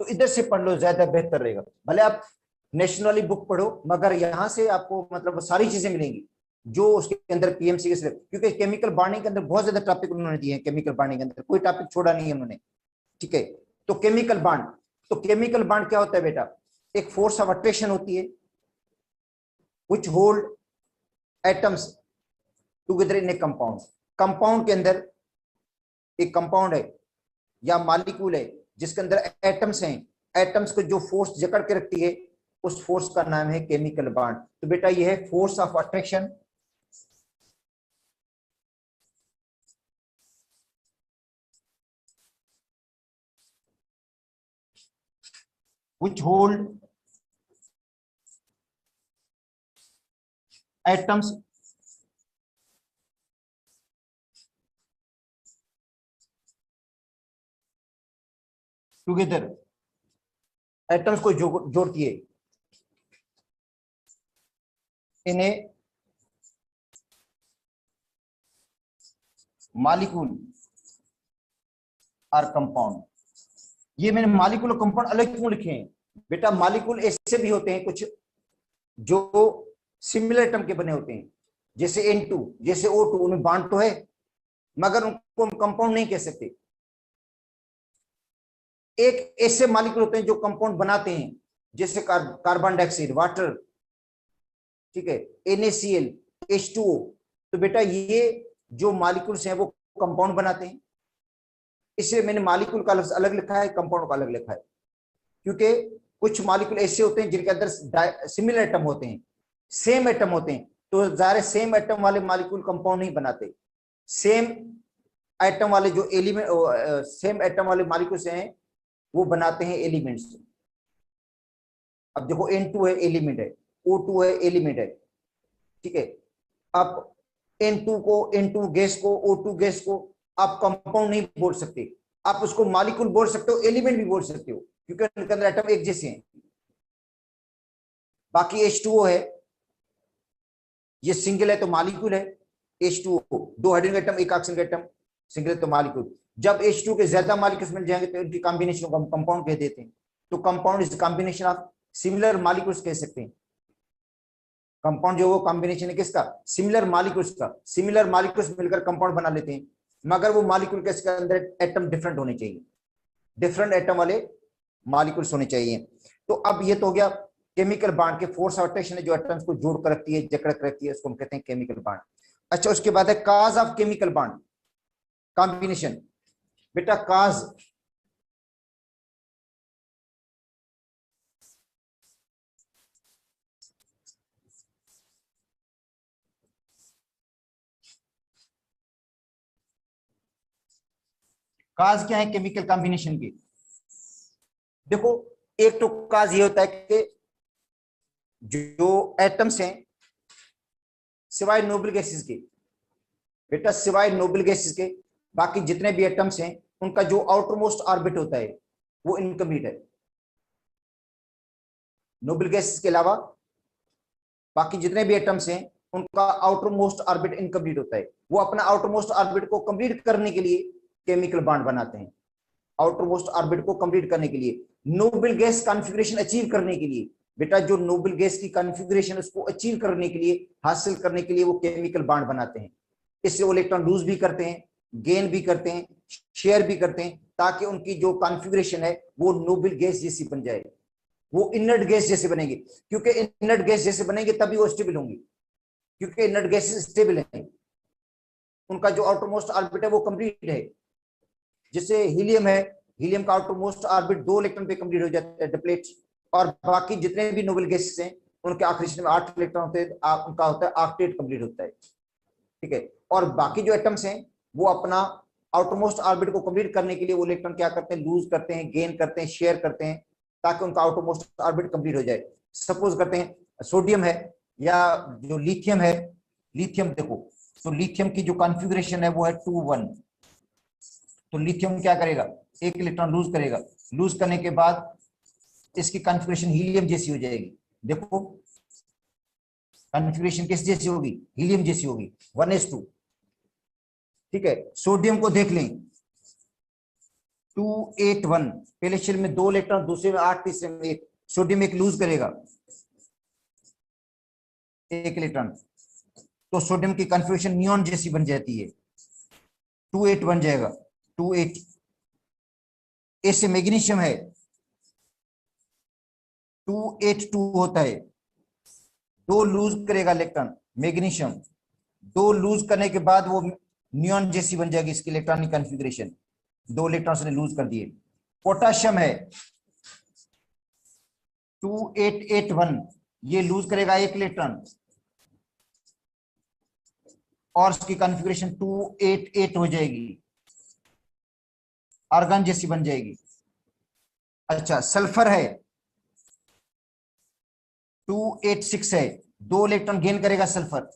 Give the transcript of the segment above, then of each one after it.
तो इधर से पढ़ लो, ज्यादा बेहतर रहेगा। भले आप नेशनल वाली बुक पढ़ो, मगर यहाँ से आपको मतलब सारी चीजें मिलेंगी जो उसके अंदर पीएमसी के, क्योंकि केमिकल बॉन्डिंग के अंदर बहुत ज्यादा टॉपिक उन्होंने दिए हैं। केमिकल बॉन्डिंग के अंदर कोई टॉपिक छोड़ा नहीं है उन्होंने, ठीक है। तो केमिकल बॉन्ड, तो केमिकल बॉन्ड क्या होता है बेटा? एक फोर्स ऑफ अट्रैक्शन होती है which hold atoms together in A compound. Compound के अंदर एक कंपाउंड है या मॉलिक्यूल है जिसके अंदर एटम्स हैं, एटम्स को जो फोर्स जकड़ के रखती है उस फोर्स का नाम है केमिकल बॉन्ड। तो बेटा ये है force of attraction which hold atoms together, atoms को जोड़ती है इन ए मॉलिक्यूल और कंपाउंड। ये मैंने मॉलिक्यूल और कंपाउंड अलग क्यों लिखे हैं बेटा? मॉलिक्यूल ऐसे भी होते हैं कुछ जो सिमिलर एटम के बने होते हैं, जैसे N2, जैसे O2, उनमें बॉन्ड तो है मगर उनको हम कंपाउंड नहीं कह सकते। एक ऐसे मॉलिक्यूल होते हैं जो कंपाउंड बनाते हैं, जैसे कार्बन डाइऑक्साइड, वाटर, ठीक है, NaCl, H2O। तो बेटा ये जो मॉलिक्यूल्स हैं वो कंपाउंड बनाते हैं, इसलिए मैंने मॉलिक्यूल का लफ्ज अलग लिखा है, कंपाउंड का अलग लिखा है। क्योंकि कुछ मॉलिक्यूल ऐसे होते हैं जिनके अंदर सिमिलर एटम होते हैं, सेम एटम होते हैं, तो ज़ाहिर सेम एटम वाले मॉलिक्यूल कंपाउंड नहीं बनाते। सेम एटम वाले जो एलिमेंट, सेम एटम वाले मॉलिक्यूल्स हैं वो बनाते हैं एलिमेंट्स। अब देखो N2 है, एलिमेंट है, O2 है, एलिमेंट है, ठीक है। अब N2 गैस को, O2 गैस को आप कंपाउंड नहीं बोल सकते, आप उसको मॉलिक्यूल बोल सकते हो, एलिमेंट भी बोल सकते हो, क्योंकि उनके अंदर एटम एक जैसे हैं। बाकी H2O है, ये सिंगल है तो मॉलिक्यूल है। H2O, दो हाइड्रोजन एटम, एक ऑक्सीजन एटम, सिंगल है तो मॉलिक्यूल। जब H2 के ज्यादा मॉलिक्यूल्स मिल जाएंगे तो इनकी कॉम्बिनेशन को हम कंपाउंड कह देते हैं। तो compound is combination of similar molecules कह सकते हैं। कंपाउंड जो वो कॉम्बिनेशन है किसका? सिमिलर मॉलिक्यूल्स का। सिमिलर मॉलिक्यूल्स मिलकर कंपाउंड बना लेते हैं, मगर वो मॉलिक्यूल के इसके अंदर एटम डिफरेंट होने चाहिए, डिफरेंट एटम वाले मॉलिक्यूल्स होने चाहिए। तो अब ये तो हो गया केमिकल बॉन्ड के फोर्स ऑफ अट्रैक्शन है जो एटम्स को जोड़ कर रखती है, जकड़ कर रखती है, उसको हम कहते हैं केमिकल बॉन्ड। अच्छा, उसके बाद है cause of chemical bond combination. बेटा काज, काज क्या है केमिकल कॉम्बिनेशन की? देखो, एक तो काज ये होता है कि जो एटम्स हैं सिवाय नोबल गैसेस के, बेटा सिवाय नोबल गैसेस के बाकी जितने भी एटम्स हैं उनका जो आउटर मोस्ट ऑर्बिट होता है वो इनकम्प्लीट है। नोबल गैसेस के अलावा बाकी जितने भी एटम्स हैं उनका आउटर मोस्ट ऑर्बिट इनकम्प्लीट होता है। वो अपना आउटर मोस्ट ऑर्बिट को कंप्लीट करने के लिए केमिकल बॉन्ड बनाते हैं। आउटर मोस्ट ऑर्बिट को कंप्लीट करने के लिए, नोबल गैस कॉन्फ़िगरेशन अचीव करने के लिए, बेटा जो नोबल गैस की कॉन्फ़िगरेशन उसको अचीव करने के लिए, हासिल करने के लिए वो केमिकल बॉन्ड बनाते हैं। इससे वो इलेक्ट्रॉन लूज भी करते हैं, गेन भी करते हैं, शेयर भी करते हैं, ताकि उनकी जो कॉन्फ़िगरेशन है वो नोबल गैस जैसी बन जाए, वो इनर्ट गैस जैसे बनेगी। क्योंकि इनर्ट गैस जैसे बनेंगे तभी वो स्टेबल होंगी, क्योंकि इनर्ट गैस स्टेबल है, उनका जो आउटर मोस्ट ऑर्बिट है वो कंप्लीट है। जैसे हीलियम है, हीलियम का आउटर मोस्ट ऑर्बिट 2 इलेक्ट्रॉन पे कंप्लीट हो जाता है, डिप्लेट। और बाकी जितने भी नोबल गैसेस हैं उनके आखिरी में 8 इलेक्ट्रॉन होते हैं, उनका होता है ऑक्टेट कंप्लीट होता है, ठीक है। और बाकी जो एटम्स हैं वो अपना आउटर मोस्ट ऑर्बिट को कंप्लीट करने के लिए वो इलेक्ट्रॉन क्या करते हैं? लूज करते हैं, गेन करते हैं, शेयर करते हैं, ताकि उनका आउटर मोस्ट ऑर्बिट कंप्लीट हो जाए। सपोज करते हैं सोडियम है या जो लिथियम है, लिथियम देखो, तो लिथियम की जो कॉन्फ़िगरेशन है वो है 2 1। तो लिथियम क्या करेगा? एक इलेक्ट्रॉन लूज करेगा, लूज करने के बाद इसकी कॉन्फ़िगरेशन हीलियम जैसी हो जाएगी। देखो कॉन्फ़िगरेशन किस जैसी होगी? हीलियम जैसी होगी, 1s2, ठीक है। सोडियम को देख लें, 281, पहले शेल में 2 इलेक्ट्रॉन, दूसरे में 8, तीसरे में 1, सोडियम एक लूज करेगा 1 इलेक्ट्रॉन, तो सोडियम की कॉन्फ़िगरेशन नियॉन जैसी बन जाती है, 28 बन जाएगा 28। ऐसे मैग्नीशियम है 282 होता है, 2 लूज करेगा इलेक्ट्रॉन मैग्नीशियम, 2 लूज करने के बाद वो नियॉन जैसी बन जाएगी इसकी इलेक्ट्रॉनिक कॉन्फ़िगरेशन, 2 इलेक्ट्रॉन ने लूज कर दिए। पोटाशियम है 2881, ये लूज करेगा 1 इलेक्ट्रॉन और उसकी कॉन्फ़िगरेशन 288 हो जाएगी, आर्गन जैसी बन जाएगी। अच्छा, सल्फर है 286 है, 2 इलेक्ट्रॉन गेन करेगा सल्फर,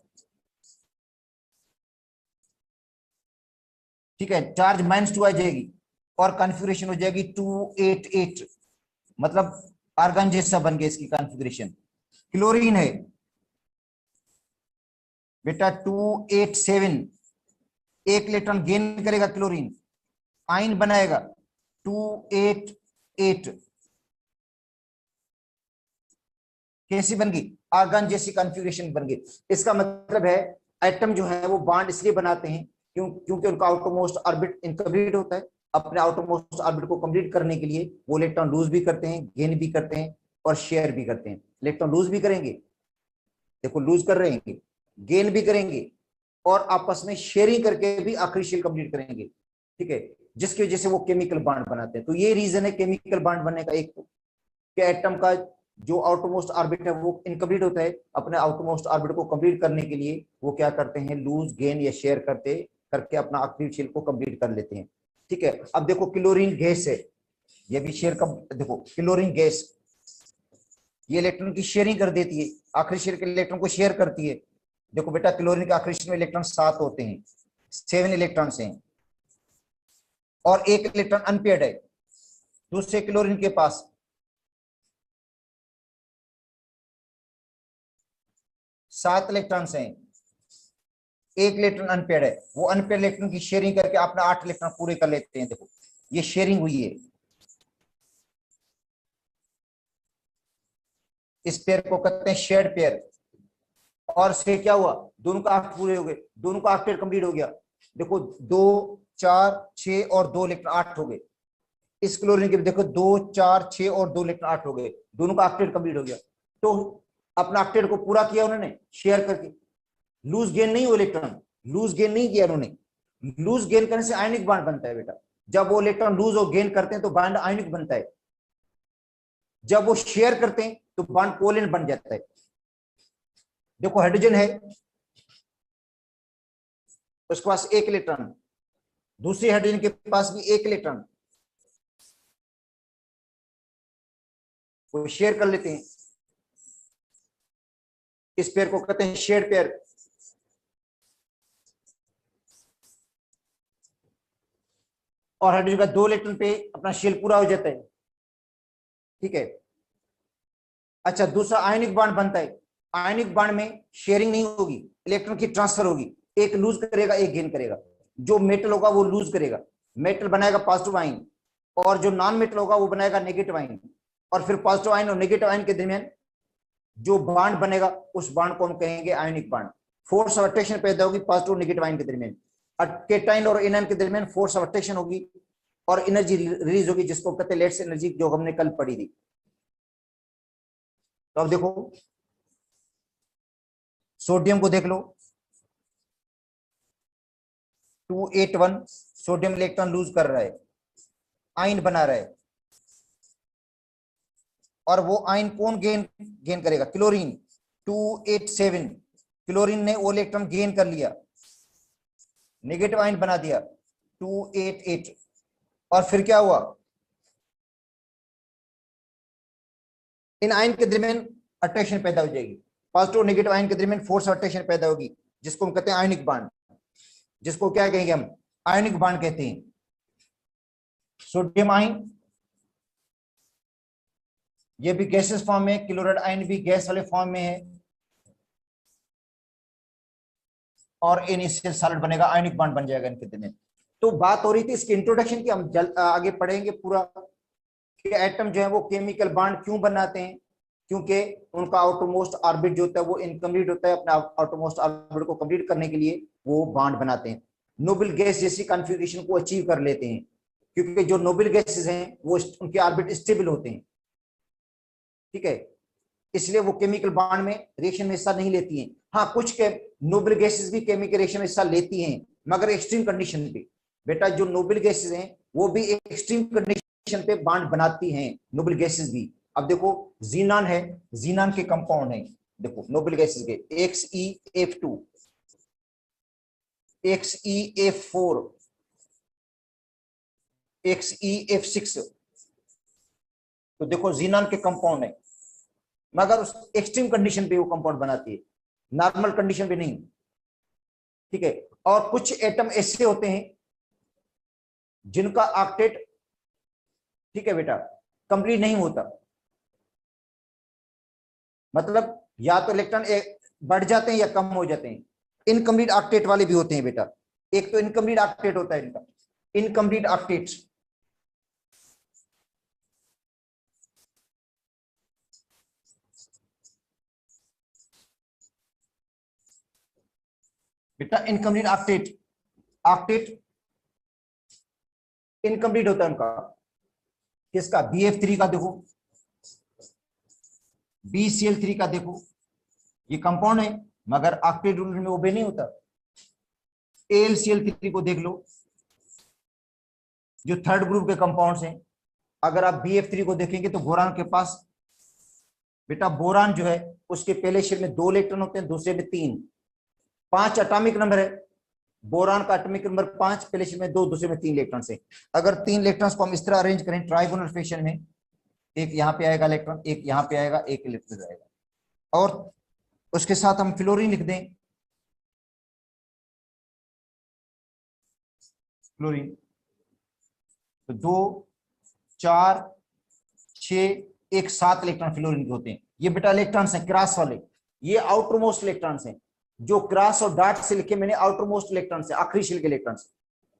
ठीक है, चार्ज -2 आ जाएगी और कॉन्फ़िगरेशन हो जाएगी 288, मतलब आर्गन जैसा बन गया इसकी कॉन्फ़िगरेशन। क्लोरीन है बेटा 287, 1 इलेक्ट्रॉन गेन करेगा क्लोरीन, आयन बनाएगा 288, कैसी बन गई? आर्गन जैसी कॉन्फ़िगरेशन बन गई। इसका मतलब है एटम जो है वो बॉन्ड इसलिए बनाते हैं क्योंकि उनका आउटरमोस्ट ऑर्बिट इनकम्प्लीट होता है। अपने आउटरमोस्ट ऑर्बिट को कंप्लीट करने के लिए वो इलेक्ट्रॉन लूज भी करते हैं, गेन भी करते हैं और शेयर भी करते हैं। इलेक्ट्रॉन लूज भी करेंगे, देखो लूज कर रहे हैं, गेन भी करेंगे और आपस में शेयरिंग करके भी आखिरी शेल कंप्लीट करेंगे, ठीक है, जिसकी वजह से वो केमिकल बॉन्ड बनाते हैं। तो ये रीजन है केमिकल बॉन्ड बनने का एक, कि एटम का जो आउटरमोस्ट ऑर्बिट है वो इनकम्प्लीट होता है, अपने आउटरमोस्ट ऑर्बिट को कंप्लीट करने के लिए वो क्या करते हैं, लूज गेन या शेयर करके अपना आखिरी शेल को कंप्लीट कर लेते हैं, ठीक है। अब देखो क्लोरीन गैस है, ये भी शेयर का, देखो क्लोरीन गैस ये इलेक्ट्रॉन की शेयरिंग कर देती है, आखिरी शेल के इलेक्ट्रॉन को शेयर करती है। देखो बेटा क्लोरीन के आखिरी शेल में इलेक्ट्रॉन 7 होते हैं, 7 इलेक्ट्रॉन्स हैं और 1 इलेक्ट्रॉन अनपेयर्ड है दूसरे क्लोरीन के पास। सात इलेक्ट्रॉन्स हैं, 1 इलेक्ट्रॉन अनपेयर्ड है, वो अनपेयर्ड इलेक्ट्रॉन की शेयरिंग करके अपना 8 इलेक्ट्रॉन पूरे कर लेते हैं। देखो ये शेयरिंग हुई है, इस पेयर को कहते हैं शेयर्ड पेयर। और से क्या हुआ, दोनों का 8 पूरे हो गए, दोनों का 8 पेयर कंप्लीट हो गया। देखो 2 4 6 और 2 इलेक्ट्रॉन 8 हो गए। इस क्लोरीन के देखो 2 4 6 और 2 इलेक्ट्रॉन 8 हो गए, दोनों का ऑक्टेट कंप्लीट हो गया। तो अपना ऑक्टेट को पूरा किया उन्होंने शेयर करके, लूज गेन नहीं, वो इलेक्ट्रॉन लूज गेन नहीं किया उन्होंने। लूज गेन करने से आयनिक बॉन्ड बनता है बेटा, जब वो इलेक्ट्रॉन लूज और गेन करते हैं तो बॉन्ड आयनिक बनता है, जब वो शेयर करते हैं तो बॉन्ड कोवेलेंट बन जाता है। देखो हाइड्रोजन है, उसके पास 1 इलेक्ट्रॉन, दूसरे हाइड्रोजन के पास भी 1 इलेक्ट्रॉन, वो शेयर कर लेते हैं। इस पेयर को कहते हैं शेयर पेयर। और हाइड्रोजन का 2 इलेक्ट्रॉन पे अपना शेल पूरा हो जाता है, ठीक है। अच्छा, दूसरा आयनिक बॉन्ड बनता है, आयनिक बॉन्ड में शेयरिंग नहीं होगी, इलेक्ट्रॉन की ट्रांसफर होगी, एक लूज करेगा एक गेन करेगा। जो मेटल होगा वो लूज करेगा, मेटल बनाएगा पॉजिटिव आयन, और जो नॉन मेटल होगा वो बनाएगा नेगेटिव आयन। और फिर पॉजिटिव आयन और नेगेटिव आयन के दरमियान जो बॉन्ड बनेगा उस बॉन्ड को हम कहेंगे ionic bond. Force of attraction पैदा होगी पॉजिटिव और नेगेटिव आयन के दरमियान, केटाइन और एनायन के दरमियान फोर्स ऑफ अट्रैक्शन होगी और एनर्जी रिलीज होगी, जिसको कहते हैं लेट्स एनर्जी, जो हमने कल पढ़ी थी। तो अब देखो सोडियम को देख लो, 281 सोडियम इलेक्ट्रॉन लूज कर रहा है, आयन बना रहा है, और वो आयन कौन गेन करेगा, क्लोरीन 287। क्लोरीन ने वो इलेक्ट्रॉन गेन कर लिया, नेगेटिव आयन बना दिया 288। और फिर क्या हुआ, इन आयन के दरमियान अट्रैक्शन पैदा हो जाएगी, पॉजिटिव और नेगेटिव आयन के दरमियान फोर्स ऑफ अट्रैक्शन पैदा होगी, जिसको हम कहते हैं आयनिक बॉन्ड, जिसको क्या कहेंगे हम, आयनिक बॉन्ड कहते हैं। सोडियम आयन ये भी गैसेस फॉर्म में, क्लोराइड आयन भी गैस वाले फॉर्म में है, और इनिशियल सॉलिड बनेगा, आयनिक बॉन्ड बन जाएगा इनके दरमियान। तो बात हो रही थी इसके इंट्रोडक्शन की, हम आगे पढ़ेंगे पूरा कि एटम जो है वो केमिकल बॉन्ड क्यों बनाते हैं, क्योंकि उनका आउटरमोस्ट ऑर्बिट जो होता है वो इनकम्प्लीट होता है, अपना आउटरमोस्ट ऑर्बिट को कंप्लीट करने के लिए वो बॉन्ड बनाते हैं, नोबल गैस जैसी कॉन्फ़िगरेशन को अचीव कर लेते हैं, क्योंकि जो नोबल गैसेस हैं वो उनके ऑर्बिट स्टेबल होते हैं, ठीक है, इसलिए वो केमिकल बॉन्ड में रिएक्शन में हिस्सा नहीं लेती हैं। हाँ, कुछ के नोबल गैसेस भी केमिकल रिएक्शन में हिस्सा लेती हैं, मगर एक्सट्रीम कंडीशन पे। बेटा जो नोबल गैसेस हैं वो भी एक्सट्रीम कंडीशन पे बॉन्ड बनाती हैं, नोबल गैसेस भी। अब देखो जीनान है, जीनान के कंपाउंड है, देखो नोबल गैसेस के XeF2, XeF4, XeF6, तो देखो जीनान के कंपाउंड है, मगर उस एक्सट्रीम कंडीशन पे वो कंपाउंड बनाती है, नॉर्मल कंडीशन पे नहीं, ठीक है। और कुछ एटम ऐसे होते हैं जिनका ऑक्टेट, ठीक है बेटा, कंप्लीट नहीं होता, मतलब या तो इलेक्ट्रॉन बढ़ जाते हैं या कम हो जाते हैं, इनकम्प्लीट ऑक्टेट वाले भी होते हैं बेटा। एक तो इनकम्प्लीट ऑक्टेट होता है इनका, इनकम्प्लीट ऑक्टेट, बेटा इनकम्प्लीट ऑक्टेट, ऑक्टेट इनकम्प्लीट होता है उनका, किसका, BF3 का देखो, BCl3 का देखो, ये कंपाउंड है मगर ऑक्टेट रूल में ओबे नहीं होता। AlCl3 को देख लो, जो थर्ड ग्रुप के कंपाउंड्स हैं, अगर आप BF3 को देखेंगे तो बोरान के पास, बेटा बोरान जो है उसके पहले शेल में 2 इलेक्ट्रॉन होते हैं, दूसरे में 3, 5 एटॉमिक नंबर है, बोरान का एटॉमिक नंबर 5, पहले शेल में 2, दूसरे में 3 इलेक्ट्रॉन से। अगर 3 इलेक्ट्रॉन्स को हम इस तरह अरेंज करें ट्राइगोनल फैशन में, एक यहाँ पे आएगा इलेक्ट्रॉन, एक यहाँ पे आएगा, एक इलेक्ट्रॉन आएगा, और उसके साथ हम फ्लोरीन लिख दें, फ्लोरीन, तो 2, 4, 6, एक 7 इलेक्ट्रॉन फ्लोरीन के होते हैं। ये बेटा इलेक्ट्रॉन्स हैं क्रॉस वाले, ये आउटर मोस्ट इलेक्ट्रॉन्स हैं, जो क्रॉस और डॉट से लिखे मैंने आउटर मोस्ट इलेक्ट्रॉन्स है, आखिरी शेल के इलेक्ट्रॉन्स।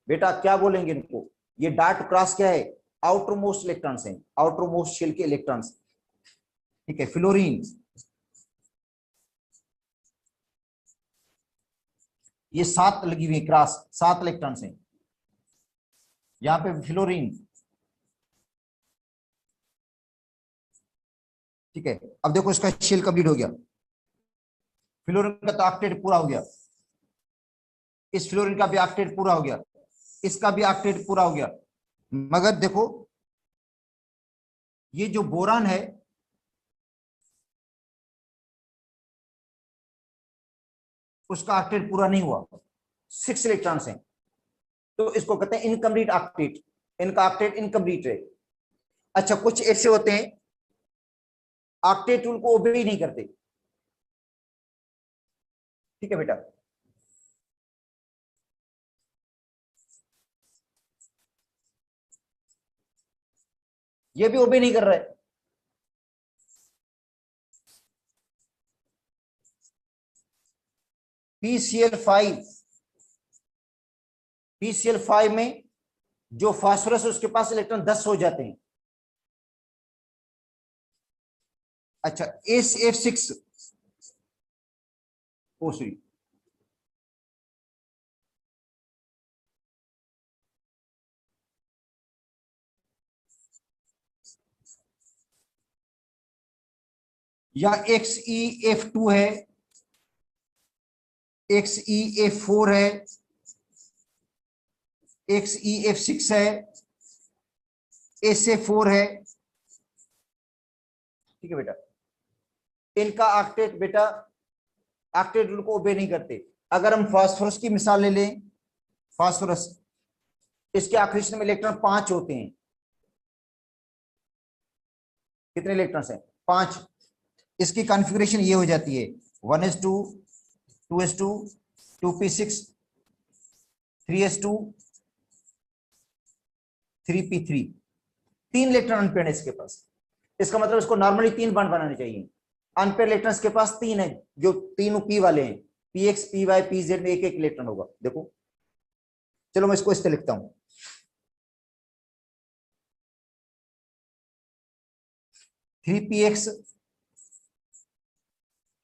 बेटा क्या बोलेंगे इनको, ये डॉट क्रॉस क्या है, आउटर मोस्ट इलेक्ट्रॉन्स हैं, आउटर मोस्ट शेल के इलेक्ट्रॉन्स, ठीक है। फ्लोरीन, ये 7 लगी हुई क्रॉस, 7 इलेक्ट्रॉन्स हैं यहां पे फ्लोरीन, ठीक है। अब देखो इसका शेल कंप्लीट हो गया, फ्लोरीन का तो ऑक्टेट पूरा हो गया, इस फ्लोरीन का भी ऑक्टेट पूरा हो गया, इसका भी ऑक्टेट पूरा हो गया, मगर देखो ये जो बोरान है उसका ऑक्टेट पूरा नहीं हुआ, 6 इलेक्ट्रॉन्स हैं, तो इसको कहते हैं इनकम्प्लीट ऑक्टेट, इनका ऑक्टेट इनकम्प्लीट है। अच्छा कुछ ऐसे होते हैं ऑक्टेट रूल को ओबे नहीं करते, ठीक है बेटा, ये भी ओबे नहीं कर रहा है। PCl5, PCl5 में जो फास्फोरस है उसके पास इलेक्ट्रॉन 10 हो जाते हैं। अच्छा SF6, ओ सॉरी, या XeF2 है, XeF4 है, XeF6 है, SA4 है, ठीक है बेटा। इनका ऑक्टेट बेटा ऑक्टेट रूल को ओबे नहीं करते। अगर हम फास्फोरस की मिसाल ले लें, फास्फोरस, इसके आखिरी में इलेक्ट्रॉन 5 होते हैं, कितने इलेक्ट्रॉन्स हैं, 5। इसकी कॉन्फ़िगरेशन ये हो जाती है 1s2, 2s2, 2p6, 3s2, 3p3, 3 electron unpaired है इसके पास। इसका मतलब इसको नॉर्मली 3 बॉन्ड बनाने चाहिए, अनपेयर्ड इलेक्ट्रॉन्स के पास 3 है, जो तीनों p वाले हैं, px, py, pz में एक एक इलेक्ट्रॉन होगा, देखो चलो मैं इसको इस तरह लिखता हूं, 3px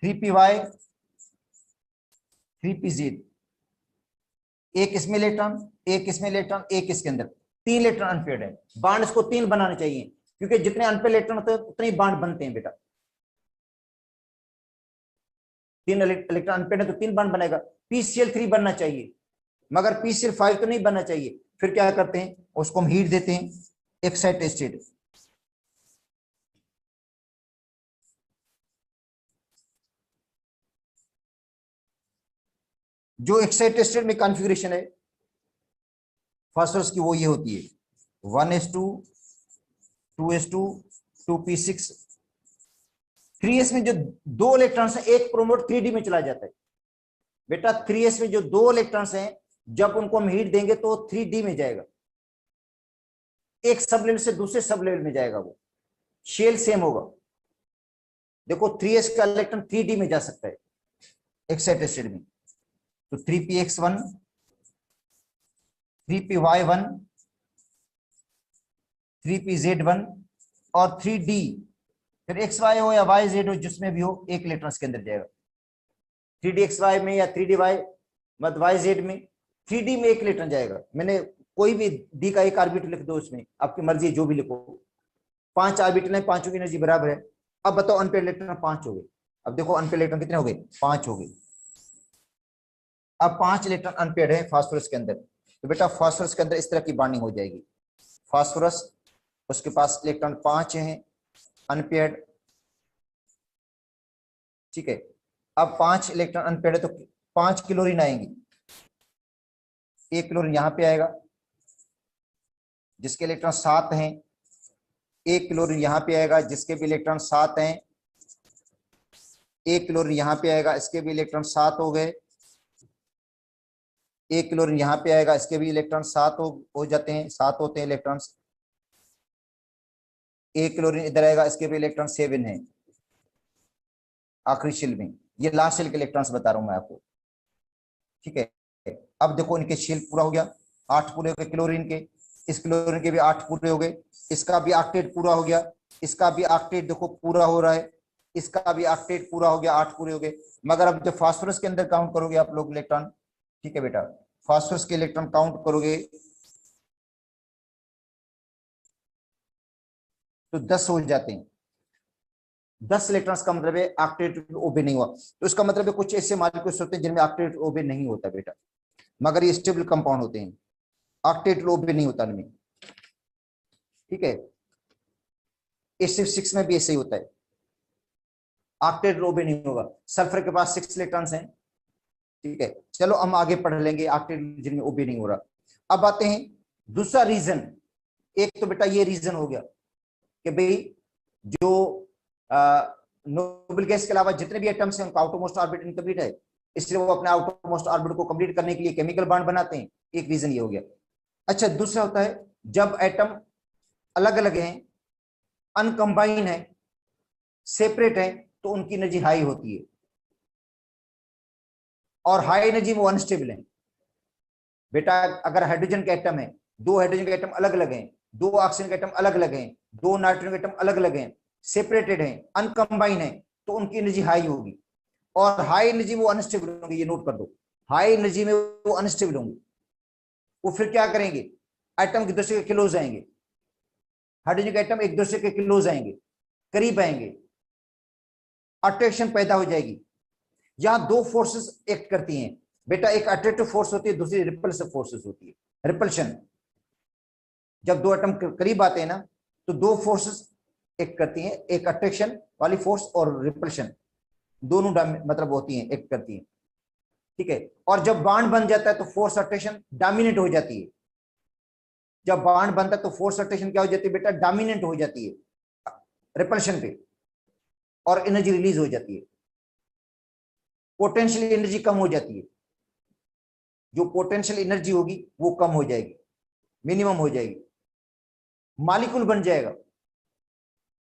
3py 3pz, एक इसमें इलेक्ट्रॉन, एक इसमें इलेक्ट्रॉन, एक इसके अंदर, 3 इलेक्ट्रॉन अनपेयर्ड है। बांड इसको 3 बनाने चाहिए, क्योंकि जितने अनपेयर्ड इलेक्ट्रॉन होते हैं उतने ही बांड बनते हैं बेटा। 3 इलेक्ट्रॉन अनपेयर्ड है तो 3 बांड बनेगा। PCl3 बनना चाहिए, मगर PCl5 तो नहीं बनना चाहिए। फिर क्या करते हैं, उसको हम हीट देते हैं, एक्साइटेड स्टेट। जो एक्साइटेड स्टेट में कॉन्फ़िगरेशन है फास्फोरस की, वो ये होती है 1s2 2s2 2p6। 3s में जो 2 इलेक्ट्रॉन्स हैं, एक प्रोमोट 3d में चला जाता है बेटा। 3s में जो 2 इलेक्ट्रॉन्स हैं, जब उनको हम हीट देंगे तो 3d में जाएगा, एक सब लेवल से दूसरे सब लेवल में जाएगा। वो शेल सेम होगा। देखो 3s का इलेक्ट्रॉन 3d में जा सकता है एक्साइटेड स्टेट में। तो 3px1 3py1 3pz1 और 3d, फिर xy हो या yz हो, जिसमें भी हो, एक इलेक्ट्रॉन के अंदर जाएगा। 3dxy में या 3dy मतलब yz में, 3d में एक इलेक्ट्रॉन जाएगा। मैंने कोई भी d का एक ऑर्बिटल लिख दो, उसमें आपकी मर्जी है जो भी लिखो। 5 ऑर्बिटल है, 5 की एनर्जी बराबर है। अब बताओ अनपेयर्ड इलेक्ट्रॉन 5 हो गए। अब देखो अनपेयर्ड इलेक्ट्रॉन कितने हो गए, 5 हो गए। अब 5 इलेक्ट्रॉन अनपेयर्ड है फास्फोरस के अंदर, तो बेटा फास्फोरस के अंदर इस तरह की बॉन्डिंग हो जाएगी। फास्फोरस, उसके पास इलेक्ट्रॉन 5 हैं अनपेयर्ड, ठीक है। अब 5 इलेक्ट्रॉन अनपेयर्ड है तो 5 क्लोरीन आएंगी। एक क्लोरीन यहां पे आएगा जिसके इलेक्ट्रॉन 7 हैं, एक क्लोरीन यहां पे आएगा जिसके भी इलेक्ट्रॉन 7 हैं, एक क्लोरीन यहां पे आएगा, इसके भी इलेक्ट्रॉन 7 हो गए। एक क्लोरीन यहां पे आएगा, इसके भी इलेक्ट्रॉन 7 हो जाते हैं, 7 होते हैं इलेक्ट्रॉन्स। एक क्लोरीन इधर आएगा, इसके भी इलेक्ट्रॉन 7 है आखिरी शेल में। ये लास्ट शेल के इलेक्ट्रॉन्स बता रहा हूं मैं आपको, ठीक है। अब देखो इनके शेल पूरा हो गया, 8 पूरे हो गए क्लोरीन के, इस क्लोरीन के भी 8 पूरे हो गए, इसका भी ऑक्टेट पूरा हो गया, इसका भी ऑक्टेट देखो पूरा हो रहा है, इसका भी ऑक्टेट पूरा हो गया, 8 पूरे हो गए। मगर अब जब फास्फोरस के अंदर काउंट करोगे आप लोग इलेक्ट्रॉन, ठीक है बेटा, फास्फोरस के इलेक्ट्रॉन काउंट करोगे तो 10 हो जाते हैं। 10 इलेक्ट्रॉन्स का मतलब है ऑक्टेट ओबे नहीं हुआ। तो इसका मतलब है कुछ ऐसे मॉलिक्यूल्स होते हैं जिनमें ऑक्टेट ओबे नहीं होता बेटा, मगर ये स्टेबल कंपाउंड होते हैं, ऑक्टेट ओबे नहीं होता इनमें, ठीक है। H6 में भी ऐसे ही होता है, ऑक्टेट ओबे नहीं होगा। सल्फर के पास 6 इलेक्ट्रॉन्स हैं, ठीक है। चलो हम आगे पढ़ लेंगे ऑक्टेट जिनमें ओबे नहीं हो रहा। अब आते हैं दूसरा रीजन। एक तो बेटा ये रीजन हो गया कि भाई जो नोबल गैस के अलावा जितने भी एटम्स हैं उनका आउटरमोस्ट ऑर्बिट इनकम्प्लीट है, इसलिए वो अपने आउटरमोस्ट ऑर्बिट को कंप्लीट करने के लिए केमिकल बॉन्ड बनाते हैं। एक रीजन ये हो गया। अच्छा, दूसरा होता है जब एटम अलग अलग हैं, अनकंबाइन है, सेपरेट है, तो उनकी एनर्जी हाई होती है, और हाई एनर्जी में वो अनस्टेबल है। बेटा अगर हाइड्रोजन के एटम है, 2 हाइड्रोजन के एटम अलग अलग हैं, 2 ऑक्सीजन के एटम अलग अलग हैं, 2 नाइट्रोजन के एटम अलग अलग हैं, सेपरेटेड हैं, अनकंबाइन है, तो उनकी एनर्जी हाई होगी। और हाई एनर्जी में वो अनस्टेबल होंगे, ये नोट कर दो, हाई एनर्जी में वो अनस्टेबल होंगे। वो फिर क्या करेंगे, एटम एक दूसरे के क्लोज आएंगे, हाइड्रोजन के एटम एक दूसरे के क्लोज आएंगे, करीब आएंगे, अट्रैक्शन पैदा हो जाएगी। यहां 2 फोर्सेस एक्ट करती हैं बेटा, एक अट्रैक्टिव फोर्स होती है, दूसरी रिपल्सिव फोर्सेस होती है, रिपल्शन। जब 2 एटम करीब आते हैं ना, तो 2 फोर्सेस एक्ट करती हैं, एक अट्रैक्शन वाली फोर्स और रिपल्शन, दोनों मतलब होती हैं, एक्ट करती हैं, ठीक है। और जब बॉन्ड बन जाता है तो फोर्स अट्रैक्शन डोमिनेट हो जाती है। जब बॉन्ड बनता है तो फोर्स अट्रैक्शन क्या हो जाती है बेटा, डोमिनेट हो जाती है रिपल्शन पे, और एनर्जी रिलीज हो जाती है, पोटेंशियल एनर्जी कम हो जाती है। जो पोटेंशियल एनर्जी होगी वो कम हो जाएगी, मिनिमम हो जाएगी, मॉलिक्यूल बन जाएगा,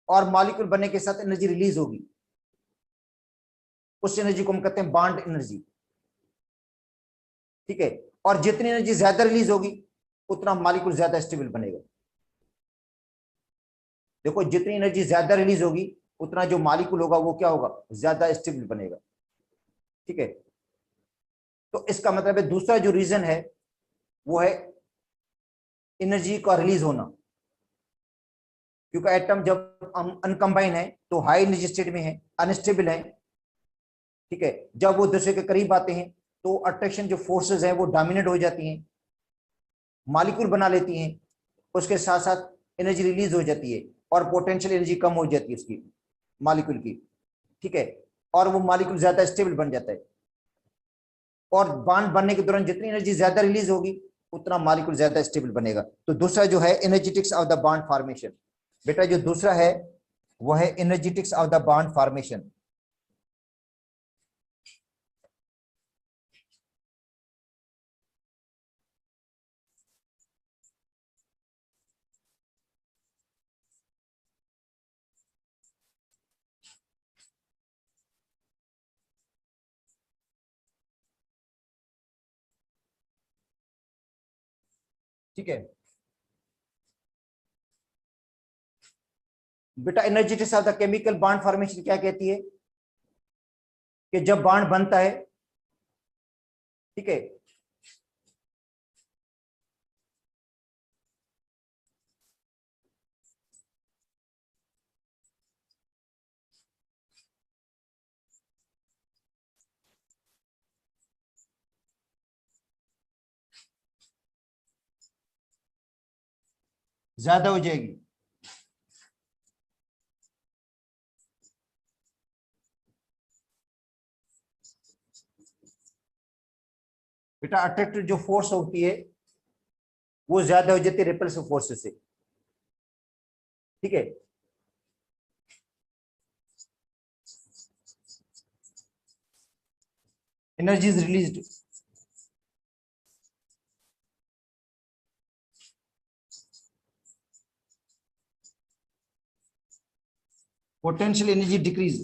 और मॉलिक्यूल बनने के साथ एनर्जी रिलीज होगी। उस एनर्जी को हम कहते हैं बॉन्ड एनर्जी, ठीक है। और जितनी एनर्जी ज्यादा रिलीज होगी उतना मॉलिक्यूल ज्यादा स्टेबल बनेगा। देखो जितनी एनर्जी ज्यादा रिलीज होगी उतना जो मॉलिक्यूल होगा वो क्या होगा, ज्यादा स्टेबल बनेगा। ठीक है, तो इसका मतलब है दूसरा जो रीजन है वो है एनर्जी का रिलीज होना, क्योंकि एटम जब अनकंबाइन है तो हाई एनर्जी स्टेट में है, अनस्टेबल है। ठीक है, जब वो दूसरे के करीब आते हैं तो अट्रैक्शन जो फोर्सेस हैं वो डोमिनेट हो जाती हैं, मॉलिक्यूल बना लेती हैं, उसके साथ साथ एनर्जी रिलीज हो जाती है और पोटेंशियल एनर्जी कम हो जाती है उसकी मॉलिक्यूल की। ठीक है, और वो मॉलिक्यूल ज्यादा स्टेबल बन जाता है, और बॉन्ड बनने के दौरान जितनी एनर्जी ज्यादा रिलीज होगी उतना मॉलिक्यूल ज्यादा स्टेबल बनेगा। तो दूसरा जो है energetics of the bond formation, बेटा जो दूसरा है वो है energetics of the bond formation. ठीक है बेटा, energetics of the chemical bond formation क्या कहती है कि जब बॉन्ड बनता है, ठीक है, ज्यादा हो जाएगी। बेटा अट्रैक्टिव जो फोर्स होती है वो ज्यादा हो जाती है रिपल्सिव फोर्स से। ठीक है, energy is released, potential energy decrease.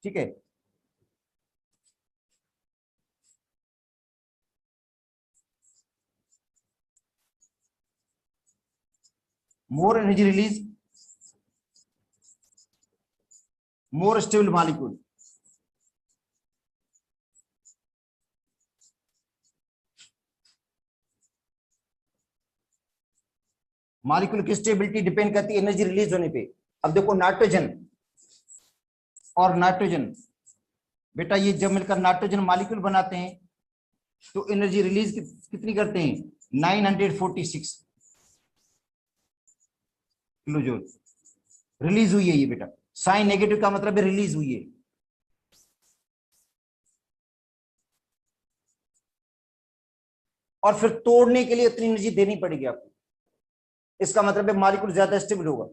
ठीक है, more energy release, more stable molecule. Molecule की स्टेबिलिटी डिपेंड करती है एनर्जी रिलीज होने पे। अब देखो नाइट्रोजन और नाइट्रोजन, बेटा ये जब मिलकर नाइट्रोजन मॉलिक्यूल बनाते हैं तो एनर्जी रिलीज कितनी करते हैं, 946 किलो जूल रिलीज हुई है ये बेटा। साइन नेगेटिव का मतलब है रिलीज हुई है। और फिर तोड़ने के लिए उतनी एनर्जी देनी पड़ेगी आपको। इसका मतलब है मॉलिक्यूल ज्यादा स्टेबल होगा,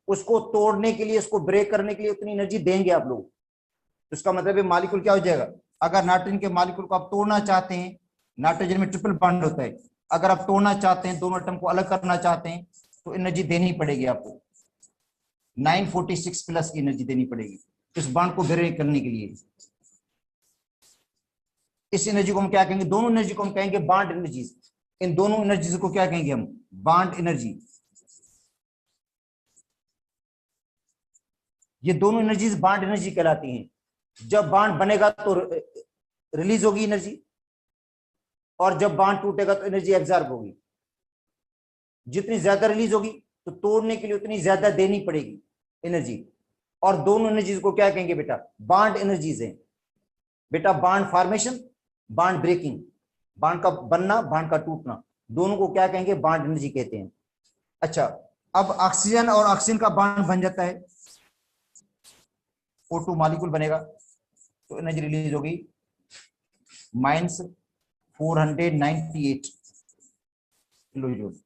उसको तोड़ने के लिए, उसको ब्रेक करने के लिए उतनी एनर्जी देंगे आप लोग। तो इसका मतलब है मॉलिक्यूल क्या हो जाएगा, अगर नाइट्रोजन के मॉलिक्यूल को आप तोड़ना चाहते हैं, नाइट्रोजन में ट्रिपल बॉन्ड होता है, अगर आप तोड़ना चाहते हैं, दोनों एटम को अलग करना चाहते हैं तो एनर्जी देनी पड़ेगी आपको, 946 प्लस की एनर्जी देनी पड़ेगी इस बॉन्ड को ब्रेक करने के लिए। इस एनर्जी को हम क्या कहेंगे, दोनों एनर्जी को हम कहेंगे बॉन्ड एनर्जीज। इन दोनों एनर्जीज को क्या कहेंगे हम, बॉन्ड एनर्जी। ये दोनों एनर्जीज बॉन्ड एनर्जी कहलाती हैं। जब बॉन्ड बनेगा तो रिलीज होगी एनर्जी, और जब बॉन्ड टूटेगा तो एनर्जी एब्जॉर्ब होगी। जितनी ज्यादा रिलीज होगी तो तोड़ने के लिए उतनी ज्यादा देनी पड़ेगी एनर्जी। और दोनों एनर्जीज को क्या कहेंगे बेटा, बॉन्ड एनर्जीज हैं। बेटा bond formation, bond breaking, bond का बनना, बॉन्ड का टूटना, दोनों को क्या कहेंगे, बॉन्ड एनर्जी कहते हैं। अच्छा, अब ऑक्सीजन और ऑक्सीजन का बॉन्ड बन जाता है, O2 मॉलिक्यूल बनेगा तो एनर्जी रिलीज होगी -498 किलो जूल।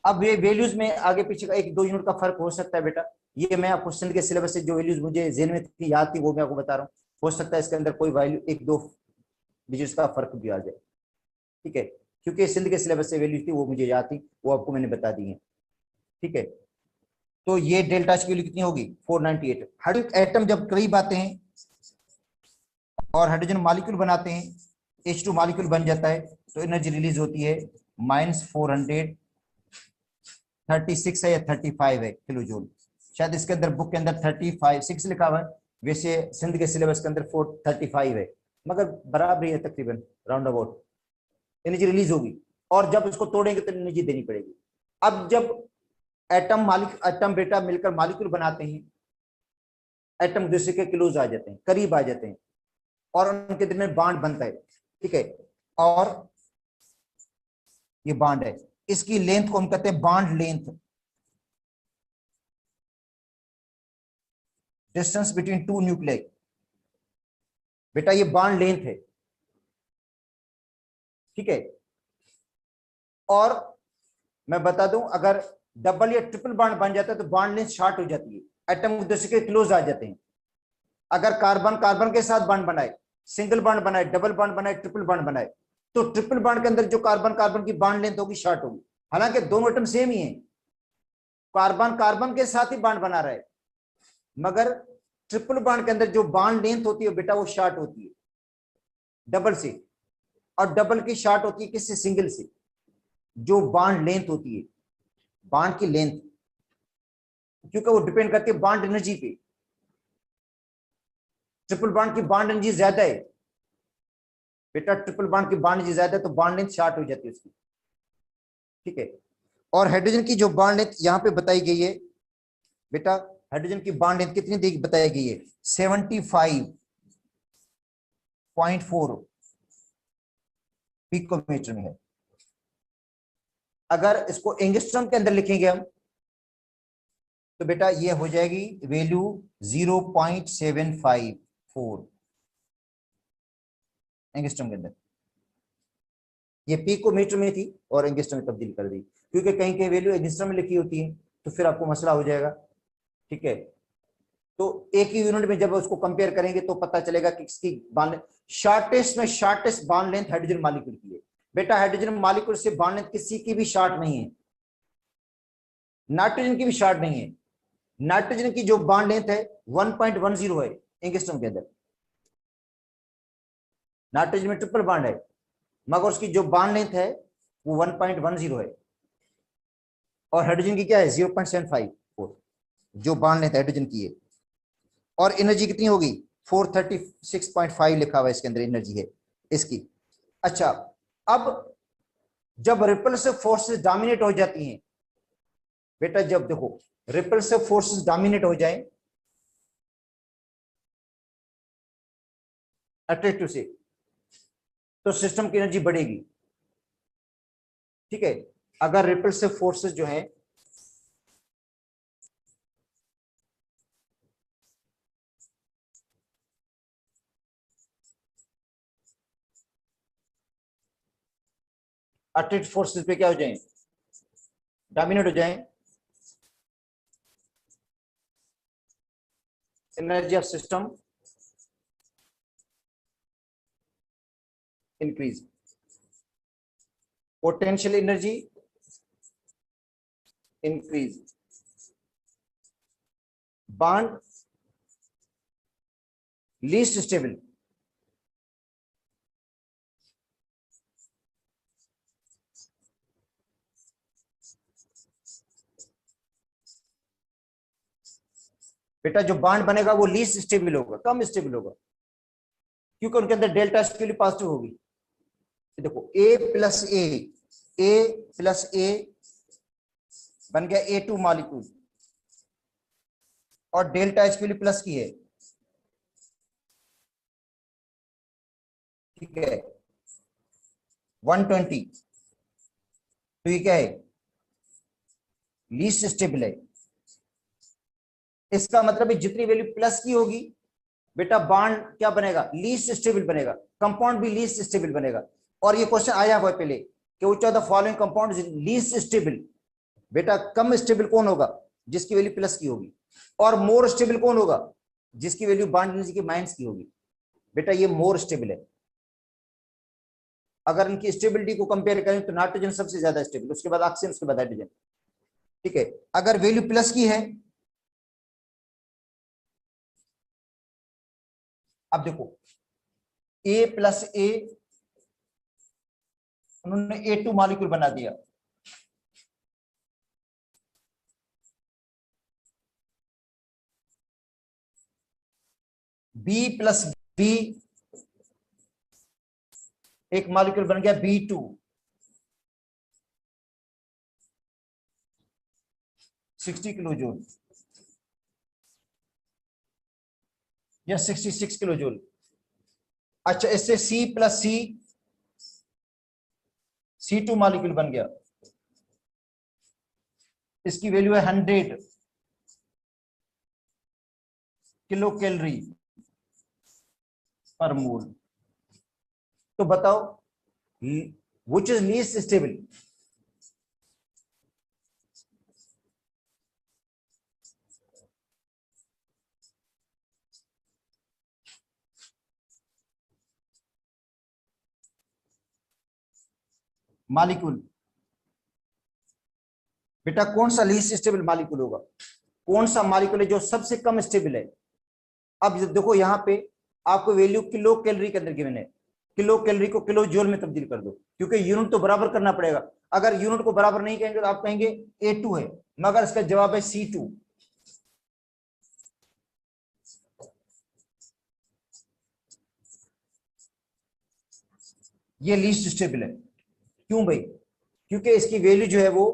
अब ये वैल्यूज में आगे पीछे का 1-2 यूनिट का फर्क हो सकता है बेटा। ये मैं आप क्वेश्चन के सिलेबस से जो वैल्यूज मुझे जेन में थी, याद थी, वो मैं आपको बता रहा हूँ। हो सकता है इसके अंदर कोई वैल्यू 1-2 डिजिट्स का फर्क भी आ जाए। ठीक है, क्योंकि सिंध के सिलेबस से वैल्यूज थी वो मुझे याद थी, वो आपको मैंने बता दी है। ठीक है, तो ये डेल्टा एच की वैल्यू कितनी होगी 498। हाइड्रोजन एटम जब करीब आते हैं और हाइड्रोजन मॉलिक्यूल बनाते हैं, H2 मॉलिक्यूल बन जाता है, तो एनर्जी रिलीज होती है -436 है या 35 है किलो जूल। शायद इसके अंदर बुक के अंदर 35 लिखा हुआ है, वैसे सिंध के सिलेबस के अंदर 435 है, मगर बराबर ही है तकरीबन, राउंड अबाउट एनर्जी रिलीज होगी। और जब इसको तोड़ेंगे तो एनर्जी देनी पड़ेगी। अब जब एटम बेटा मिलकर मॉलिक्यूल बनाते हैं, एटम दूसरे के क्लोज आ जाते हैं, करीब आ जाते हैं, और उनके दरमियान बॉन्ड बनता है, ठीक है। और ये बॉन्ड है, इसकी लेंथ को हम कहते हैं bond length, distance between two nuclei. बेटा ये बॉन्ड लेंथ है, ठीक है। और मैं बता दूं, अगर डबल या ट्रिपल बॉन्ड बन जाता है तो बॉन्ड लेंथ शॉर्ट हो जाती है, एटम एक दूसरे के क्लोज आ जाते हैं। अगर कार्बन कार्बन के साथ बॉन्ड बनाए, सिंगल बॉन्ड बनाए, डबल बॉन्ड बनाए, ट्रिपल बॉन्ड बनाए, तो ट्रिपल बॉन्ड के अंदर जो कार्बन कार्बन की बॉन्ड लेंथ होगी शॉर्ट होगी। हालांकि दोनों एटम सेम ही है, कार्बन कार्बन के साथ ही बॉन्ड बना रहा है, मगर ट्रिपल बॉन्ड के अंदर जो बॉन्ड लेंथ होती है बेटा वो शॉर्ट होती है डबल से, और डबल की शॉर्ट होती है किससे, सिंगल से। जो बॉन्ड लेंथ होती है, बॉन्ड की लेंथ, क्योंकि वो डिपेंड करती है बॉन्ड एनर्जी पे। ट्रिपल बॉन्ड की बॉन्ड एनर्जी ज्यादा है बेटा, ट्रिपल बॉन्ड की बॉन्ड एनर्जी ज्यादा है, तो बॉन्ड लेंथ शॉर्ट हो जाती है उसकी, ठीक है। और हाइड्रोजन की जो बॉन्ड लेंथ यहां पे बताई गई है बेटा, हाइड्रोजन की बॉन्ड लेंथ कितनी बताई गई है, 75.4 पिकोमीटर में है। अगर इसको एंगस्ट्रॉम के अंदर लिखेंगे हम, तो बेटा ये हो जाएगी वैल्यू 0.754 एंगस्ट्रॉम के अंदर। ये पिकोमीटर में थी और एंगस्ट्रॉम में तब्दील कर दी, क्योंकि कहीं कहीं वैल्यू एंगस्ट्रॉम में लिखी होती है, तो फिर आपको मसला हो जाएगा, ठीक है। तो एक ही यूनिट में जब उसको कंपेयर करेंगे तो पता चलेगा कि इसकी bond shortest bond length hydrogen molecule की है। बेटा हाइड्रोजन मॉलिक्यूल से बॉन्ड लेंथ किसी की भी शॉर्ट नहीं है, नाइट्रोजन की भी शॉर्ट नहीं है। नाइट्रोजन की जो बॉन्ड लेंथ है 1.10 है एंगस्ट्रॉम के अंदर, नाइट्रोजन में ट्रिपल बॉन्ड है, मगर उसकी जो बॉन्ड लेंथ है वो 1.10 है, और हाइड्रोजन की क्या है 0.754 जो बॉन्ड लेंथ हाइड्रोजन की है। और एनर्जी कितनी होगी 436.5 लिखा हुआ है इसके अंदर, एनर्जी है इसकी। अच्छा, अब जब रिपल्सिव फोर्सेस डोमिनेट हो जाती हैं बेटा, जब देखो रिपल्सिव फोर्सेस डोमिनेट हो जाए अट्रैक्टिव से, तो सिस्टम की एनर्जी बढ़ेगी, ठीक है। अगर रिपल्सिव फोर्सेस जो है अट्रैक्टिव फोर्सेस पे क्या हो जाए, डोमिनेट हो जाए, energy of system increase, potential energy increase, bond least stable, बेटा जो बॉन्ड बनेगा वो लीस्ट स्टेबल होगा, कम स्टेबल होगा, क्योंकि उनके अंदर डेल्टा स्केल पॉजिटिव होगी। देखो ए प्लस ए बन गया A2 मॉलिक्यूल, और डेल्टा एच के प्लस की है, ठीक है 120, तो ये क्या है लीस्ट स्टेबल है। इसका मतलब है जितनी वैल्यू प्लस की होगी बेटा बॉन्ड क्या बनेगा, लीस्ट स्टेबल बनेगा, कंपाउंड भी लीस्ट स्टेबल बनेगा। और ये क्वेश्चन आया हुआ है पहले कि which of the following compound is least stable. बेटा कम स्टेबल कौन होगा, जिसकी वैल्यू प्लस की होगी, और मोर स्टेबल कौन होगा, जिसकी वैल्यू बॉन्ड एनर्जी की माइनस की होगी। बेटा ये मोर स्टेबल है। अगर इनकी स्टेबिलिटी को कंपेयर करें तो नाइट्रोजन सबसे ज्यादा स्टेबल, उसके बाद ऑक्सीजन, उसके बाद हाइड्रोजन। ठीक है, अगर वैल्यू प्लस की है, अब देखो ए प्लस ए, उन्होंने A2 मॉलिक्यूल बना दिया, बी प्लस बी, एक मॉलिक्यूल बन गया B2, 60 किलो जूल या 66 किलो जूल। अच्छा, इससे C प्लस सी, C2 मॉलिक्यूल बन गया, इसकी वैल्यू है 100 किलो कैलोरी पर मोल। तो बताओ which is least stable? Molecule, बेटा कौन सा लीस्ट स्टेबल मॉलिक्यूल होगा? कौन सा मॉलिक्यूल है जो सबसे कम स्टेबल है? अब देखो यहां पे आपको वैल्यू किलो कैलोरी के अंदर गिवन है, किलो कैलोरी को किलो जूल में तब्दील कर दो, क्योंकि यूनिट तो बराबर करना पड़ेगा। अगर यूनिट को बराबर नहीं कहेंगे तो आप कहेंगे A2 है, मगर इसका जवाब है C2। ये लीस्ट स्टेबल है। क्यों भाई? क्योंकि इसकी वैल्यू जो है वो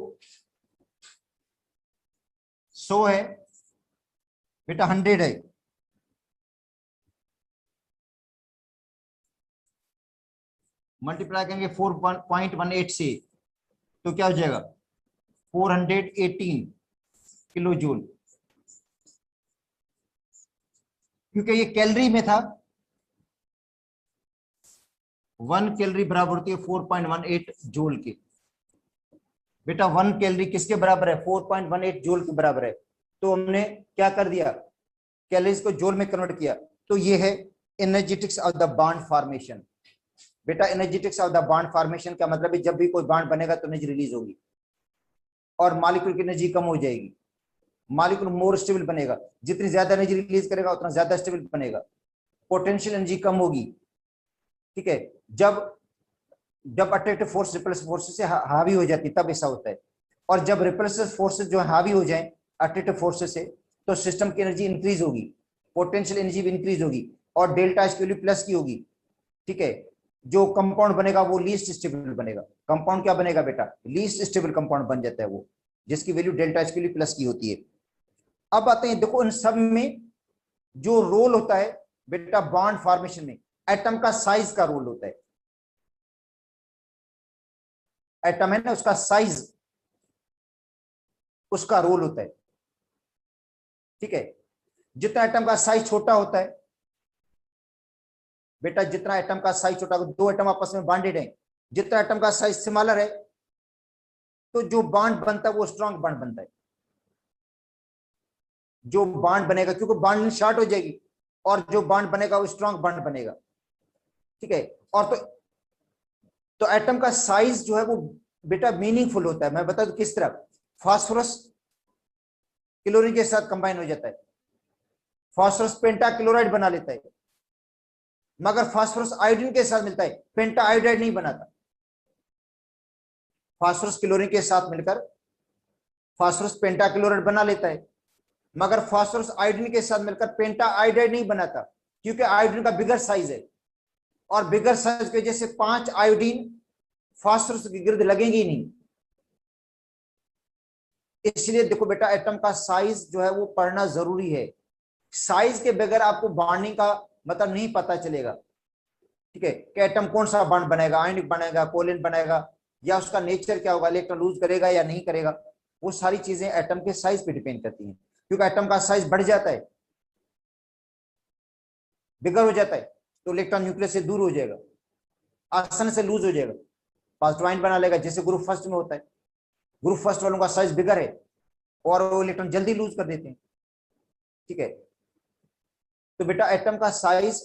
100 है, बेटा 100 है, मल्टीप्लाई करेंगे 4.18 से, तो क्या हो जाएगा 418 किलो जूल। क्योंकि ये कैलोरी में था, 1 कैलोरी बराबर होती है 4.18 जूल की। बेटा 1 कैलोरी किसके बराबर है? 4.18 जूल के बराबर है। तो हमने क्या कर दिया, कैलोरीज को जूल में कन्वर्ट किया। तो ये है energetics of the bond formation. बेटा energetics of the bond formation का मतलब है जब भी कोई बॉन्ड बनेगा तो एनर्जी रिलीज होगी और मॉलिक्यूल की एनर्जी कम हो जाएगी। मॉलिक्यूल मोर स्टेबल बनेगा, जितनी ज्यादा एनर्जी रिलीज करेगा उतना ज्यादा स्टेबल बनेगा, पोटेंशियल एनर्जी कम होगी। ठीक है, जब जब अट्रैक्टिव फोर्स रिपल्सिव फोर्स से हावी हो जाती तब ऐसा होता है, और जब रिपल्सिव फोर्सेस जो हावी हो जाए अट्रैक्टिव फोर्सेस से तो सिस्टम की एनर्जी इंक्रीज होगी, पोटेंशियल एनर्जी भी इंक्रीज होगी और डेल्टा एच की वैल्यू प्लस की होगी। ठीक है, जो कंपाउंड बनेगा वो लीस्ट स्टेबल बनेगा। कंपाउंड क्या बनेगा बेटा? लीस्ट स्टेबल कंपाउंड बन जाता है वो, जिसकी वैल्यू डेल्टा एच के लिए प्लस की होती है। अब आते हैं, देखो इन सब में जो रोल होता है बेटा बॉन्ड फॉर्मेशन में, एटम का साइज का रोल होता है। एटम है ना, उसका साइज, उसका रोल होता है। ठीक है, जितना एटम का साइज छोटा होता है बेटा, जितना एटम का साइज छोटा, दो एटम आपस में बॉन्डेड है, जितना एटम का साइज स्मॉलर है तो जो बॉन्ड बनता है वो स्ट्रांग बॉन्ड बनता है। जो बॉन्ड बनेगा, क्योंकि बॉन्ड शॉर्ट हो जाएगी, और जो बॉन्ड बनेगा वो स्ट्रांग बॉन्ड बनेगा। ठीक है, और तो एटम का साइज जो है वो बेटा मीनिंगफुल होता है। मैं बता दूं किस तरह, फास्फोरस क्लोरीन के साथ कंबाइन हो जाता है, फास्फोरस पेंटा क्लोराइड बना लेता है, मगर फास्फोरस आयोडीन के साथ मिलता है, पेंटा आयोडाइड नहीं बनाता। फास्फोरस क्लोरीन के साथ मिलकर फास्फोरस पेंटा क्लोराइड बना लेता है, मगर फास्फोरस आयोडीन के साथ मिलकर पेंटा आयोडाइड नहीं बनाता, क्योंकि आयोडीन का बिगर साइज है, और बिगर साइज की वजह से 5 आयोडीन फास्फोरस के गिर्द लगेंगे ही नहीं। इसलिए देखो बेटा, एटम का साइज जो है वो पढ़ना जरूरी है। साइज के बगैर आपको बॉन्डिंग का मतलब नहीं पता चलेगा। ठीक है, कि एटम कौन सा बॉन्ड बनाएगा, आयनिक बनाएगा, कोलिन बनाएगा, या उसका नेचर क्या होगा, इलेक्ट्रॉन लूज करेगा या नहीं करेगा, वो सारी चीजें एटम के साइज पे डिपेंड करती हैं। क्योंकि एटम का साइज बढ़ जाता है, बिगर हो जाता है, तो इलेक्ट्रॉन न्यूक्लियस से दूर हो जाएगा, आसानी से लूज हो जाएगा, पॉजिटिव बना लेगा, जैसे ग्रुप फर्स्ट में होता है। ग्रुप फर्स्ट वालों का साइज बिगर है और वो इलेक्ट्रॉन जल्दी लूज कर देते हैं। ठीक है, तो बेटा एटम का साइज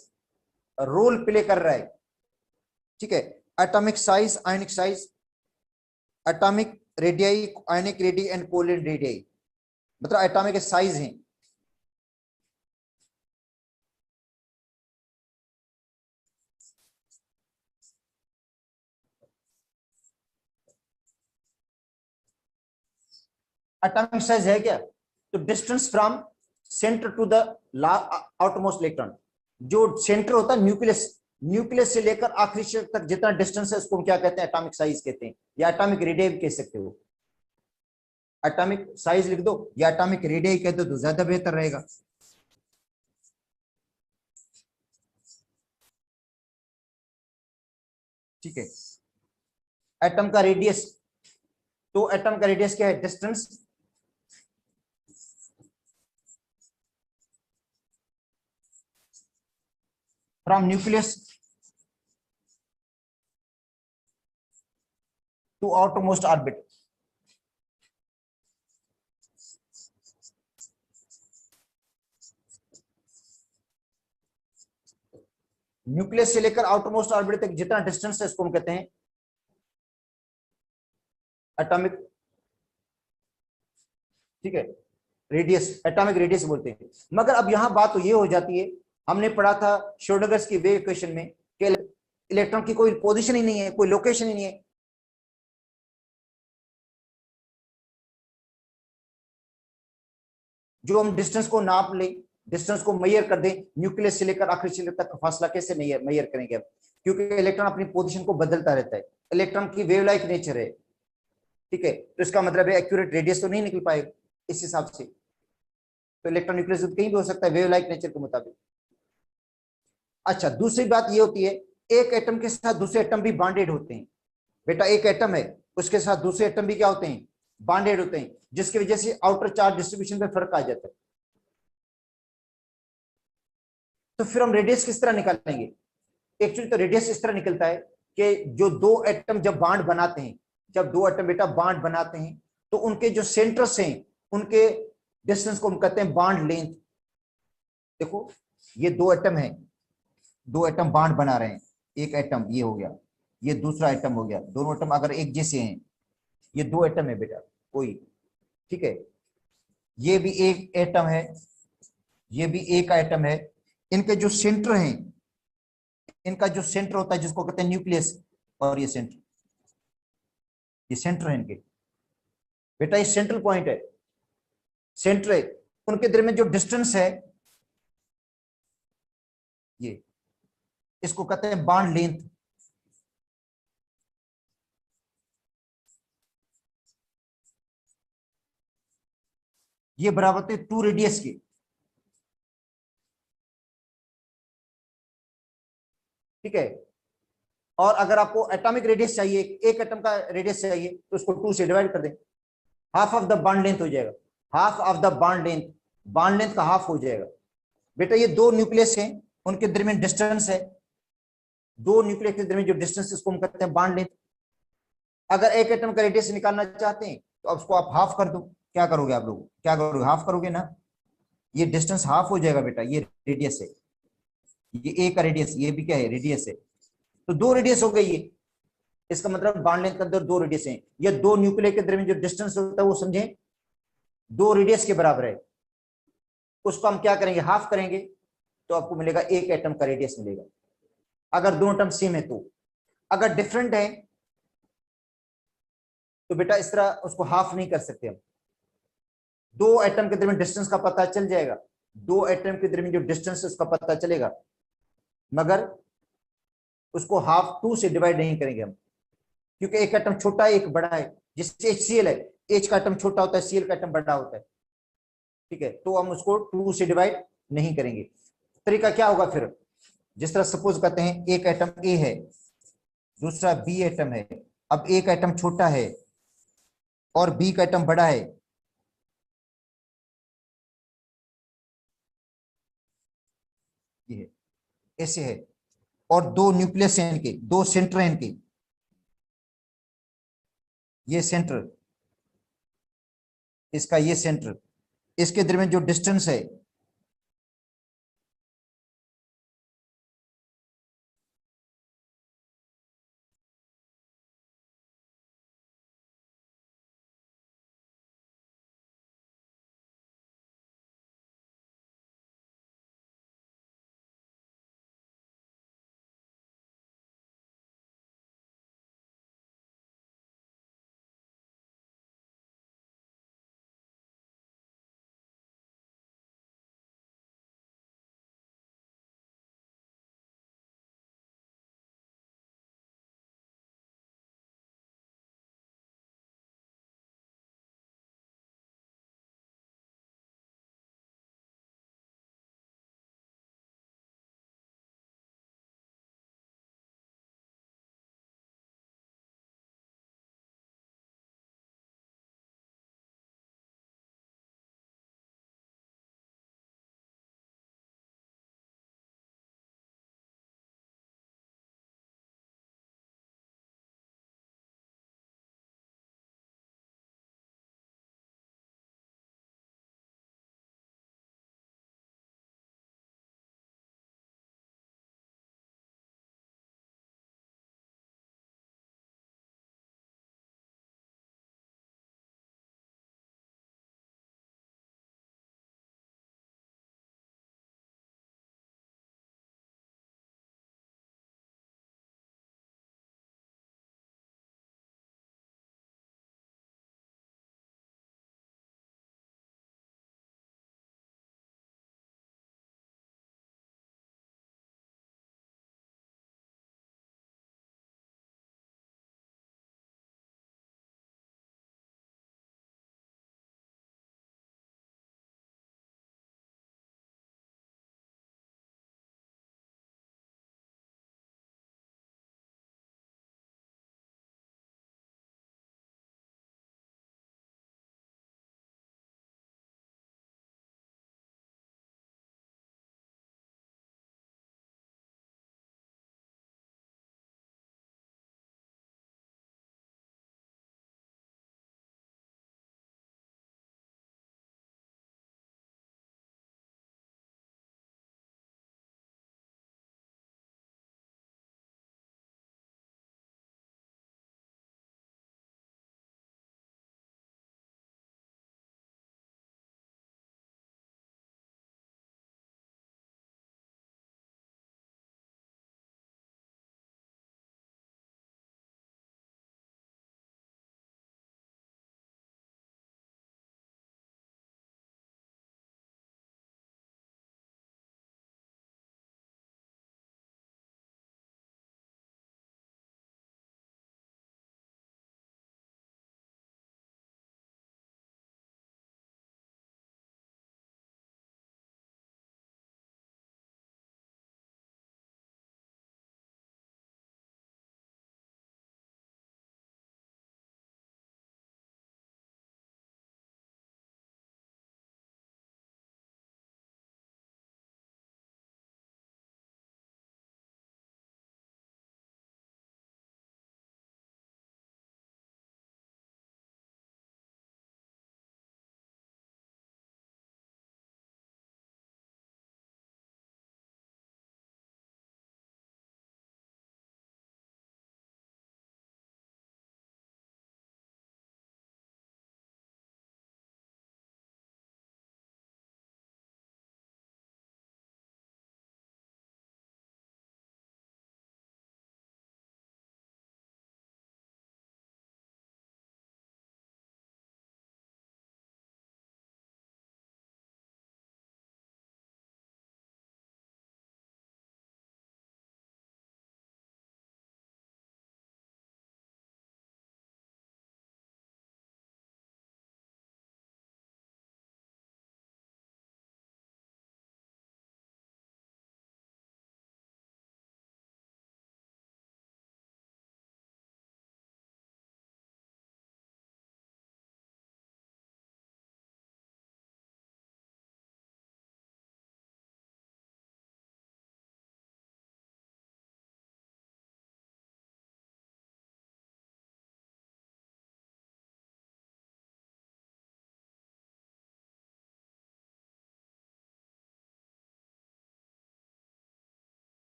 रोल प्ले कर रहा है। ठीक है, atomic size, ionic size, atomic radii, ionic radii and covalent radii, मतलब एटॉमिक साइज हैं। एटॉमिक साइज है क्या? तो distance from centre to the outermost electron, जो सेंटर होता है न्यूक्लियस, न्यूक्लियस से लेकर आखिरी शेल तक जितना डिस्टेंस है उसको हम क्या कहते हैं? एटॉमिक साइज कहते हैं, या एटॉमिक रेडियस कह सकते हो। एटॉमिक साइज लिख दो या एटॉमिक रेडियस कह दो तो ज्यादा बेहतर रहेगा। ठीक है, एटम का रेडियस, तो एटम का रेडियस क्या है? Distance from nucleus to outermost orbit. Nucleus से लेकर आउटरमोस्ट ऑर्बिट तक जितना डिस्टेंस है इसको हम कहते हैं एटॉमिक, ठीक है, रेडियस, एटॉमिक रेडियस बोलते हैं। मगर अब यहां बात तो ये हो जाती है, हमने पढ़ा था श्रोडिंगर की वेव इक्वेशन में कि इलेक्ट्रॉन की कोई पोजीशन ही नहीं है, कोई लोकेशन ही नहीं है। जो हम डिस्टेंस को नाप ले, डिस्टेंस को मेजर कर दें, न्यूक्लियस से लेकर आखिरी शेल तक का फासला कैसे मेजर करेंगे? क्योंकि इलेक्ट्रॉन अपनी पोजीशन को बदलता रहता है, इलेक्ट्रॉन की वेव लाइक नेचर है। ठीक है, तो इसका मतलब है एक्यूरेट रेडियस तो नहीं निकल पाएगा इस हिसाब से, तो इलेक्ट्रॉन न्यूक्लियस कहीं भी हो सकता है वेव लाइक नेचर के मुताबिक। अच्छा, दूसरी बात ये होती है, एक एटम के साथ दूसरे एटम भी बॉन्डेड होते हैं। बेटा एक एटम है, उसके साथ दूसरे एटम भी क्या होते हैं? बॉन्डेड होते हैं, जिसकी वजह से आउटर चार्ज डिस्ट्रीब्यूशन में फर्क आ जाता है। तो फिर हम रेडियस किस तरह निकालेंगे? एक्चुअली तो रेडियस इस तरह निकलता है कि जो दो एटम जब बॉन्ड बनाते हैं, जब दो एटम बेटा बॉन्ड बनाते हैं, तो उनके जो सेंटर्स हैं उनके डिस्टेंस को हम कहते हैं बॉन्ड लेंथ। देखो ये दो एटम है, दो एटम बॉन्ड बना रहे हैं, एक एटम ये हो गया, ये दूसरा एटम हो गया, दोनों एटम अगर एक जैसे हैं, ये दो एटम है बेटा कोई, ठीक है, ये भी एक एटम है, ये भी एक एटम है। इनके जो सेंटर हैं, इनका जो सेंटर होता है जिसको कहते हैं न्यूक्लियस, और ये सेंटर, ये सेंटर है इनके बेटा, ये सेंट्रल पॉइंट है, सेंटर है। उनके दरमियान जो डिस्टेंस है ये, इसको कहते हैं बॉन्ड लेंथ। ये बराबर होते 2 रेडियस के। ठीक है, और अगर आपको एटॉमिक रेडियस चाहिए, एक एटम का रेडियस चाहिए, तो उसको 2 से डिवाइड कर दें, half of the bond length हो जाएगा, half of the bond length, bond length का हाफ हो जाएगा। बेटा ये दो न्यूक्लियस हैं, उनके दरमियान डिस्टेंस है, दो न्यूक्लियस के दरमियान जो डिस्टेंस है उसको हम कहते हैं बॉन्ड लेंथ। अगर एक एटम का रेडियस निकालना चाहते हैं तो अब उसको आप हाफ कर दो। क्या करोगे आप लोग? क्या करोगे? हाफ करोगे ना, ये डिस्टेंस हाफ हो जाएगा बेटा, ये रेडियस है, ये ए का रेडियस, ये भी क्या है? रेडियस है, तो दो रेडियस हो गई ये। इसका मतलब बॉन्ड लेंथ के अंदर दो रेडियस हैं, ये दो न्यूक्लियर के दरमियान जो डिस्टेंस होता है वो समझे दो रेडियस के बराबर है, उसको हम क्या करेंगे? हाफ करेंगे, तो आपको मिलेगा एक एटम का रेडियस मिलेगा, अगर दोनों एटम सेम है तो। अगर डिफरेंट है तो बेटा इस तरह उसको हाफ नहीं कर सकते हम। दो एटम के दरमियान डिस्टेंस का पता चल जाएगा, दो एटम के दरमियान जो डिस्टेंस है उसका पता चलेगा, मगर उसको हाफ 2 से डिवाइड नहीं करेंगे हम, क्योंकि एक एटम छोटा है एक बड़ा है। जिससे HCl है, H का एटम छोटा होता है, Cl का एटम बड़ा होता है, ठीक है, तो हम उसको 2 से डिवाइड नहीं करेंगे। तरीका क्या होगा फिर? जिस तरह सपोज करते हैं एक एटम A है, दूसरा B एटम है, अब एक एटम छोटा है और B का एटम बड़ा है, ये है, ऐसे है, और दो न्यूक्लियस हैं इनके, दो सेंटर हैं इनके, ये सेंटर, इसका ये सेंटर, इसके दरमियान जो डिस्टेंस है